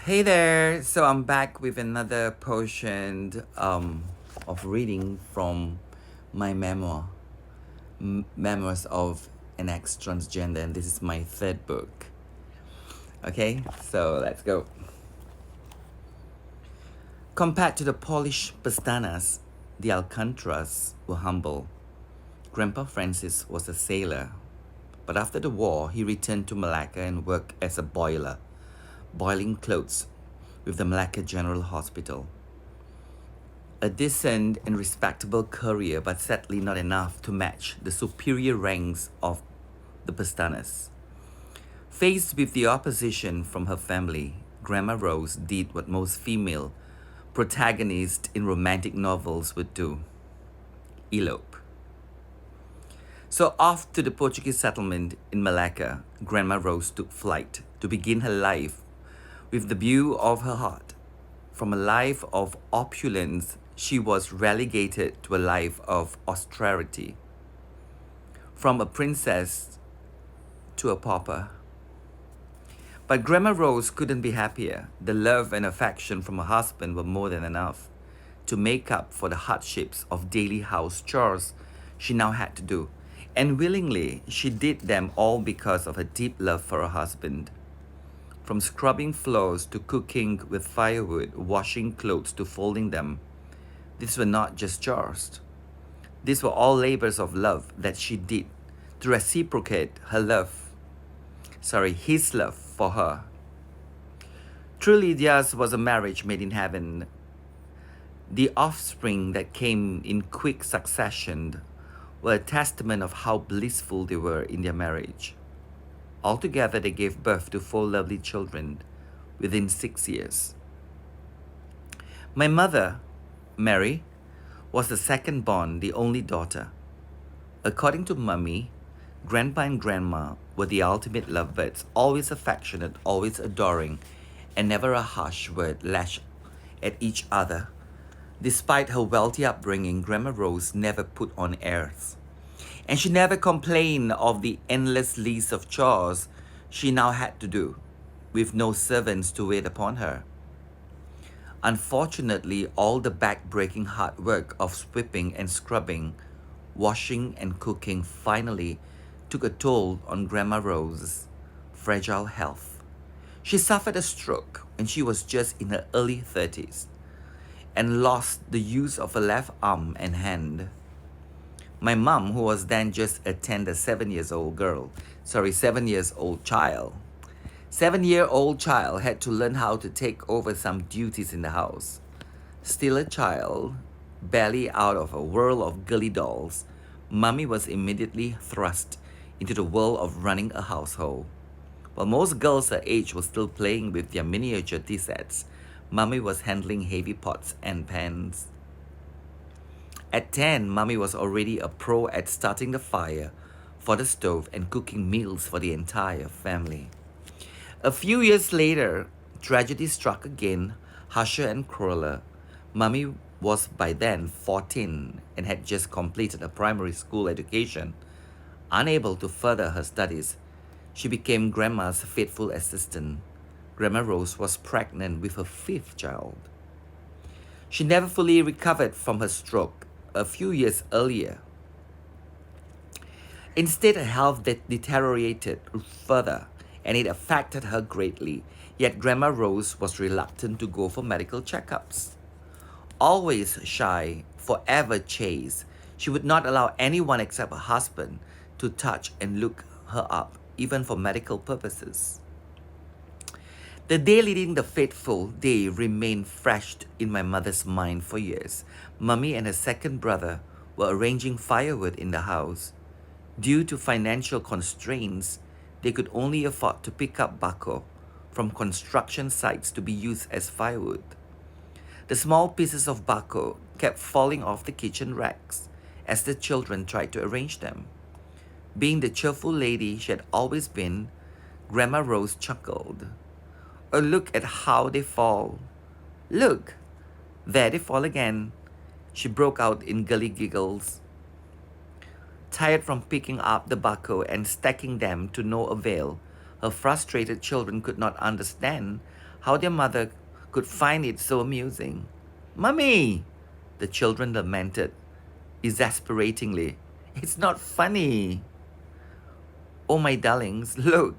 Hey there! So I'm back with another portion of reading from my Memoirs of an Ex-Transgender, and this is my third book. Okay, so let's go. Compared to the polished Pastanas, the Alcantras were humble. Grandpa Francis was a sailor, but after the war, he returned to Malacca and worked as a boiler, boiling clothes with the Malacca General Hospital. A decent and respectable career, but sadly not enough to match the superior ranks of the Pastanas. Faced with the opposition from her family, Grandma Rose did what most female protagonists in romantic novels would do: elope. So, off to the Portuguese settlement in Malacca, Grandma Rose took flight to begin her life with the view of her heart. From a life of opulence, she was relegated to a life of austerity. From a princess to a pauper. But Grandma Rose couldn't be happier. The love and affection from her husband were more than enough to make up for the hardships of daily house chores she now had to do. And willingly, she did them all because of her deep love for her husband. From scrubbing floors to cooking with firewood, washing clothes to folding them, these were not just chores. These were all labors of love that she did to reciprocate his love for her. Truly, theirs was a marriage made in heaven. The offspring that came in quick succession were a testament of how blissful they were in their marriage. Altogether, they gave birth to 4 lovely children within 6 years. My mother, Mary, was the second born, the only daughter. According to Mummy, Grandpa and Grandma were the ultimate lovebirds, always affectionate, always adoring, and never a harsh word lashed at each other. Despite her wealthy upbringing, Grandma Rose never put on airs. And she never complained of the endless list of chores she now had to do, with no servants to wait upon her. Unfortunately, all the back-breaking hard work of sweeping and scrubbing, washing and cooking finally took a toll on Grandma Rose's fragile health. She suffered a stroke when she was just in her early 30s and lost the use of her left arm and hand. My mom, who was then just a tender 7 years old child, 7-year-old child had to learn how to take over some duties in the house. Still a child, barely out of a whirl of girly dolls, Mummy was immediately thrust into the world of running a household. While most girls her age were still playing with their miniature tea sets, Mummy was handling heavy pots and pans. At 10, Mummy was already a pro at starting the fire for the stove and cooking meals for the entire family. A few years later, tragedy struck again, harsher and crueler. Mummy was by then 14 and had just completed a primary school education. Unable to further her studies, she became Grandma's faithful assistant. Grandma Rose was pregnant with her 5th child. She never fully recovered from her stroke a few years earlier. Instead, her health deteriorated further, and it affected her greatly. Yet Grandma Rose was reluctant to go for medical checkups. Always shy, forever chaste, she would not allow anyone except her husband to touch and look her up, even for medical purposes. The day leading the fateful day remained fresh in my mother's mind for years. Mummy and her second brother were arranging firewood in the house. Due to financial constraints, they could only afford to pick up bako from construction sites to be used as firewood. The small pieces of bako kept falling off the kitchen racks as the children tried to arrange them. Being the cheerful lady she had always been, Grandma Rose chuckled. "Oh, look at how they fall. Look, there they fall again," she broke out in gully giggles. Tired from picking up the bako and stacking them to no avail, her frustrated children could not understand how their mother could find it so amusing. Mummy, the children lamented exasperatingly. It's not funny. Oh, my darlings, look.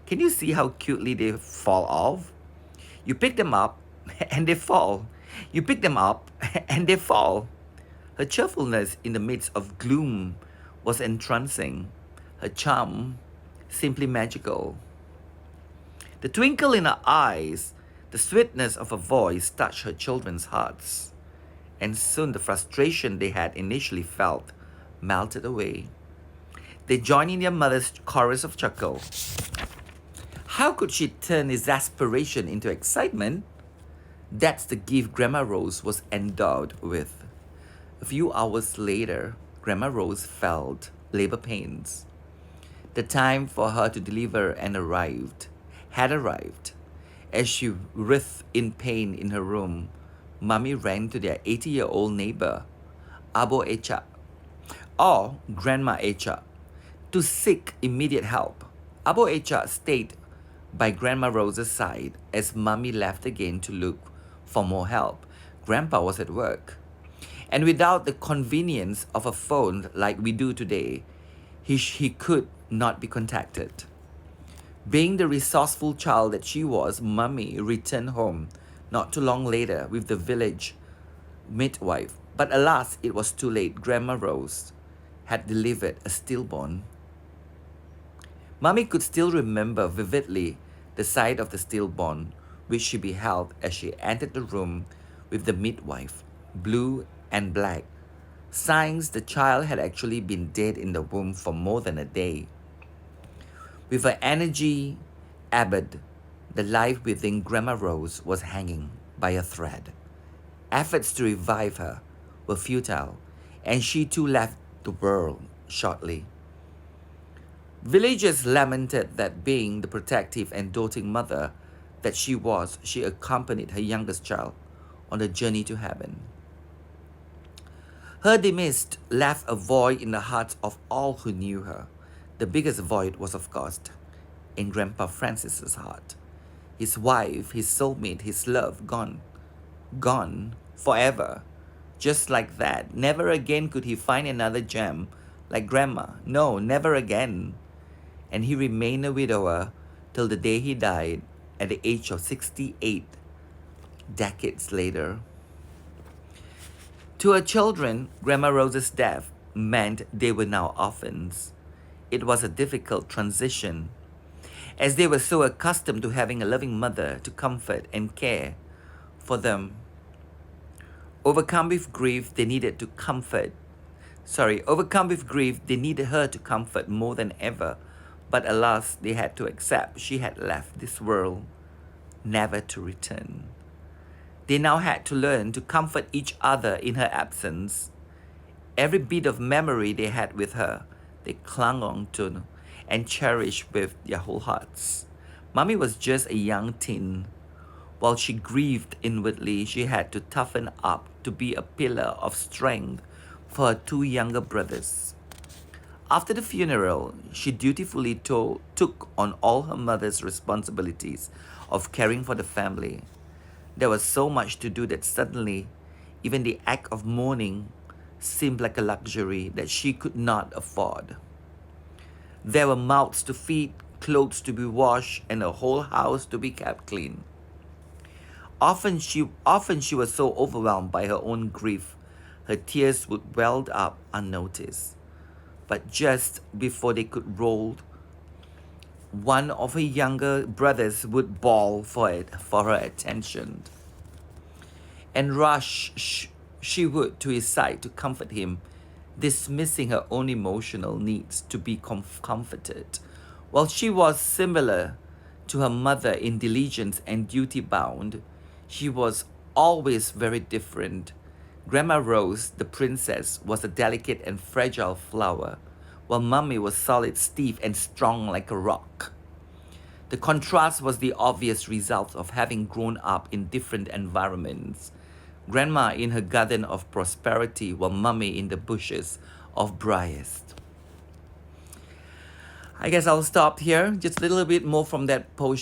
Can you see how cutely they fall off? You pick them up and they fall. You pick them up and they fall. Her cheerfulness in the midst of gloom was entrancing, her charm simply magical. The twinkle in her eyes, the sweetness of her voice touched her children's hearts, and soon the frustration they had initially felt melted away. They joined in their mother's chorus of chuckle. How could she turn exasperation into excitement? That's the gift Grandma Rose was endowed with. A few hours later, Grandma Rose felt labor pains. The time for her to deliver had arrived. As she writhed in pain in her room, Mummy ran to their 80-year-old neighbor, Abo Echa, or Grandma Echa, to seek immediate help. Abo Echa stayed by Grandma Rose's side as Mummy left again to look for more help. Grandpa was at work. And without the convenience of a phone like we do today, he could not be contacted. Being the resourceful child that she was, Mummy returned home not too long later with the village midwife. But alas, it was too late. Grandma Rose had delivered a stillborn. Mummy could still remember vividly the sight of the stillborn, which she beheld as she entered the room with the midwife, blue and black. Signs the child had actually been dead in the womb for more than a day. With her energy ebbed, the life within Grandma Rose was hanging by a thread. Efforts to revive her were futile, and she too left the world shortly. Villagers lamented that being the protective and doting mother that she was, she accompanied her youngest child on the journey to heaven. Her demise left a void in the hearts of all who knew her. The biggest void was, of course, in Grandpa Francis's heart. His wife, his soulmate, his love, gone. Gone forever. Just like that. Never again could he find another gem like Grandma. No, never again. And he remained a widower till the day he died at the age of 68, decades later. To her children, Grandma Rose's death meant they were now orphans. It was a difficult transition, as they were so accustomed to having a loving mother to comfort and care for them. Overcome with grief, they needed her to comfort more than ever. But alas, they had to accept she had left this world, never to return. They now had to learn to comfort each other in her absence. Every bit of memory they had with her, they clung on to and cherished with their whole hearts. Mummy was just a young teen. While she grieved inwardly, she had to toughen up to be a pillar of strength for her two younger brothers. After the funeral, she dutifully took on all her mother's responsibilities of caring for the family. There was so much to do that suddenly, even the act of mourning seemed like a luxury that she could not afford. There were mouths to feed, clothes to be washed, and a whole house to be kept clean. Often she was so overwhelmed by her own grief, her tears would well up unnoticed. But just before they could roll, one of her younger brothers would bawl for her attention, and rush she would to his side to comfort him, dismissing her own emotional needs to be comforted. While she was similar to her mother in diligence and duty bound, she was always very different. Grandma Rose, the princess, was a delicate and fragile flower, while Mummy was solid, stiff, and strong like a rock. The contrast was the obvious result of having grown up in different environments. Grandma in her garden of prosperity, while Mummy in the bushes of briars. I guess I'll stop here. Just a little bit more from that post.